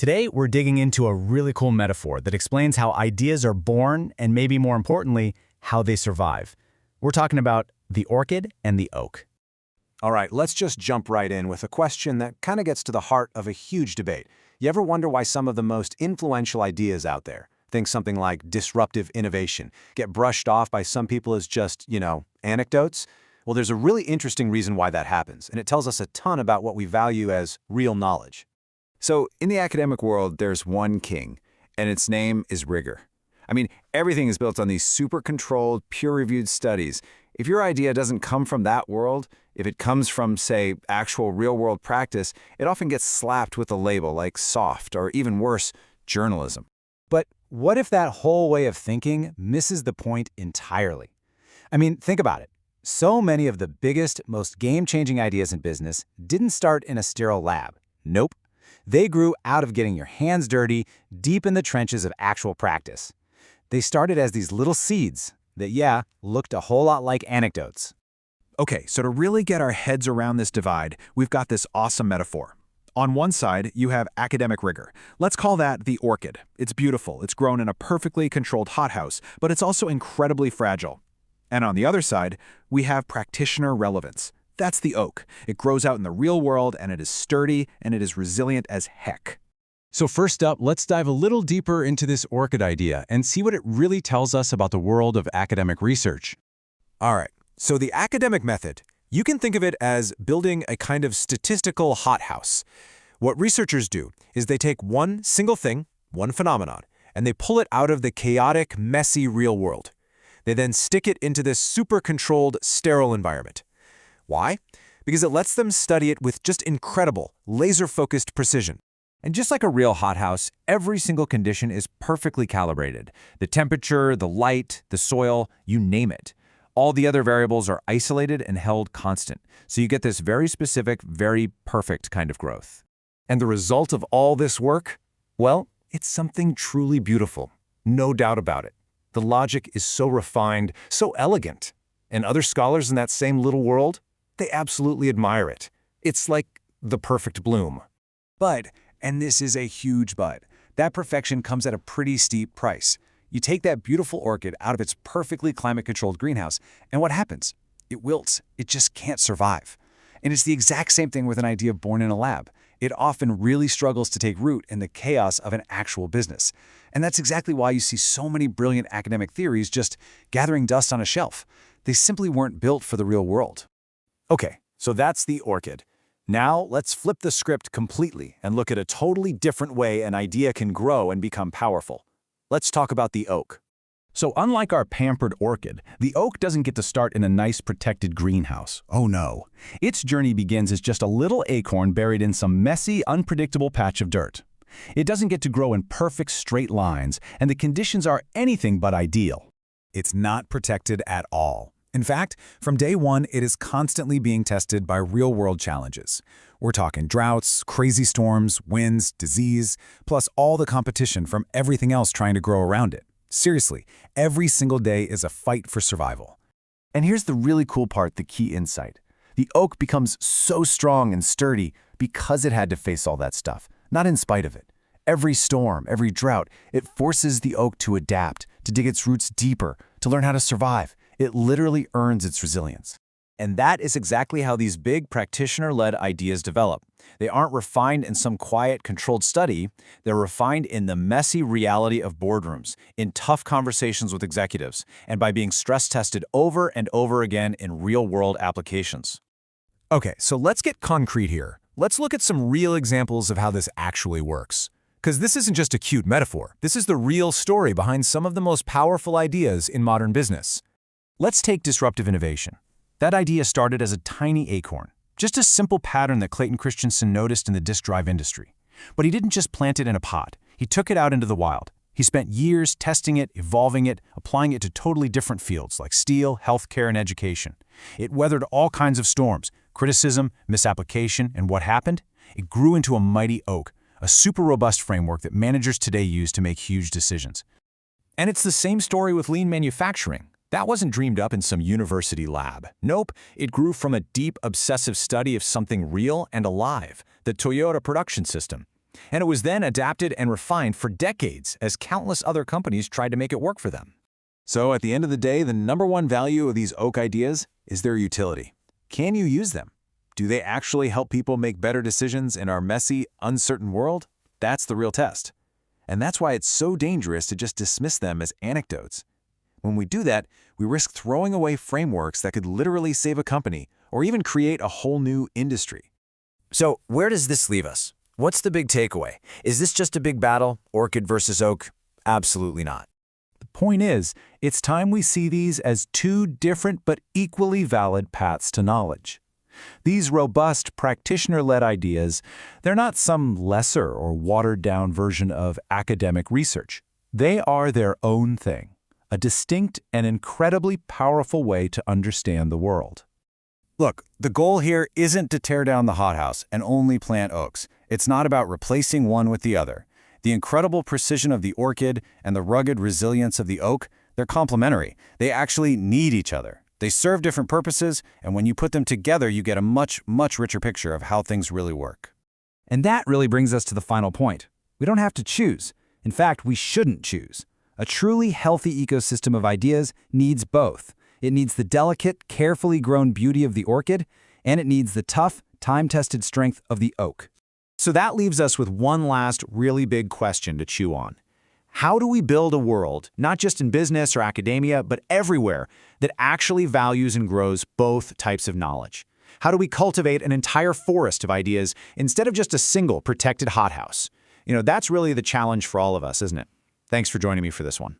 Today, we're digging into a really cool metaphor that explains how ideas are born and, maybe more importantly, how they survive. We're talking about the orchid and the oak. All right, let's just jump right in with a question that kind of gets to the heart of a huge debate. You ever wonder why some of the most influential ideas out there, think something like disruptive innovation, get brushed off by some people as just, anecdotes? Well, there's a really interesting reason why that happens, and it tells us a ton about what we value as real knowledge. So, in the academic world, there's one king, and its name is rigor. Everything is built on these super-controlled, peer-reviewed studies. If your idea doesn't come from that world, if it comes from, say, actual real-world practice, it often gets slapped with a label like soft, or even worse, journalism. But what if that whole way of thinking misses the point entirely? Think about it. So many of the biggest, most game-changing ideas in business didn't start in a sterile lab. Nope. They grew out of getting your hands dirty, deep in the trenches of actual practice. They started as these little seeds that, looked a whole lot like anecdotes. Okay, so to really get our heads around this divide, we've got this awesome metaphor. On one side, you have academic rigor. Let's call that the orchid. It's beautiful, it's grown in a perfectly controlled hothouse, but it's also incredibly fragile. And on the other side, we have practitioner relevance. That's the oak. It grows out in the real world, and it is sturdy, and it is resilient as heck. So first up, let's dive a little deeper into this orchid idea and see what it really tells us about the world of academic research. All right, so the academic method, you can think of it as building a kind of statistical hothouse. What researchers do is they take one single thing, one phenomenon, and they pull it out of the chaotic, messy real world. They then stick it into this super-controlled, sterile environment. Why? Because it lets them study it with just incredible, laser-focused precision. And just like a real hothouse, every single condition is perfectly calibrated. The temperature, the light, the soil, you name it. All the other variables are isolated and held constant. So you get this very specific, very perfect kind of growth. And the result of all this work? Well, it's something truly beautiful. No doubt about it. The logic is so refined, so elegant. And other scholars in that same little world? They absolutely admire it. It's like the perfect bloom. But, and this is a huge but, that perfection comes at a pretty steep price. You take that beautiful orchid out of its perfectly climate-controlled greenhouse, and what happens? It wilts. It just can't survive. And it's the exact same thing with an idea born in a lab. It often really struggles to take root in the chaos of an actual business. And that's exactly why you see so many brilliant academic theories just gathering dust on a shelf. They simply weren't built for the real world. Okay, so that's the orchid. Now let's flip the script completely and look at a totally different way an idea can grow and become powerful. Let's talk about the oak. So unlike our pampered orchid, the oak doesn't get to start in a nice protected greenhouse. Oh no. Its journey begins as just a little acorn buried in some messy, unpredictable patch of dirt. It doesn't get to grow in perfect straight lines, and the conditions are anything but ideal. It's not protected at all. In fact, from day one, it is constantly being tested by real-world challenges. We're talking droughts, crazy storms, winds, disease, plus all the competition from everything else trying to grow around it. Seriously, every single day is a fight for survival. And here's the really cool part, the key insight. The oak becomes so strong and sturdy because it had to face all that stuff, not in spite of it. Every storm, every drought, it forces the oak to adapt, to dig its roots deeper, to learn how to survive. It literally earns its resilience. And that is exactly how these big practitioner-led ideas develop. They aren't refined in some quiet, controlled study. They're refined in the messy reality of boardrooms, in tough conversations with executives, and by being stress-tested over and over again in real-world applications. Okay, so let's get concrete here. Let's look at some real examples of how this actually works. Because this isn't just a cute metaphor. This is the real story behind some of the most powerful ideas in modern business. Let's take disruptive innovation. That idea started as a tiny acorn, just a simple pattern that Clayton Christensen noticed in the disk drive industry. But he didn't just plant it in a pot. He took it out into the wild. He spent years testing it, evolving it, applying it to totally different fields like steel, healthcare, and education. It weathered all kinds of storms, criticism, misapplication, and what happened? It grew into a mighty oak, a super robust framework that managers today use to make huge decisions. And it's the same story with lean manufacturing. That wasn't dreamed up in some university lab. Nope, it grew from a deep, obsessive study of something real and alive, the Toyota production system. And it was then adapted and refined for decades as countless other companies tried to make it work for them. So at the end of the day, the #1 value of these oak ideas is their utility. Can you use them? Do they actually help people make better decisions in our messy, uncertain world? That's the real test. And that's why it's so dangerous to just dismiss them as anecdotes. When we do that, we risk throwing away frameworks that could literally save a company or even create a whole new industry. So where does this leave us? What's the big takeaway? Is this just a big battle, orchid versus oak? Absolutely not. The point is, it's time we see these as two different but equally valid paths to knowledge. These robust, practitioner-led ideas, they're not some lesser or watered-down version of academic research. They are their own thing, a distinct and incredibly powerful way to understand the world. Look, the goal here isn't to tear down the hothouse and only plant oaks. It's not about replacing one with the other. The incredible precision of the orchid and the rugged resilience of the oak, they're complementary. They actually need each other. They serve different purposes, and when you put them together, you get a much, much richer picture of how things really work. And that really brings us to the final point. We don't have to choose. In fact, we shouldn't choose. A truly healthy ecosystem of ideas needs both. It needs the delicate, carefully grown beauty of the orchid, and it needs the tough, time-tested strength of the oak. So that leaves us with one last really big question to chew on. How do we build a world, not just in business or academia, but everywhere, that actually values and grows both types of knowledge? How do we cultivate an entire forest of ideas instead of just a single protected hothouse? That's really the challenge for all of us, isn't it? Thanks for joining me for this one.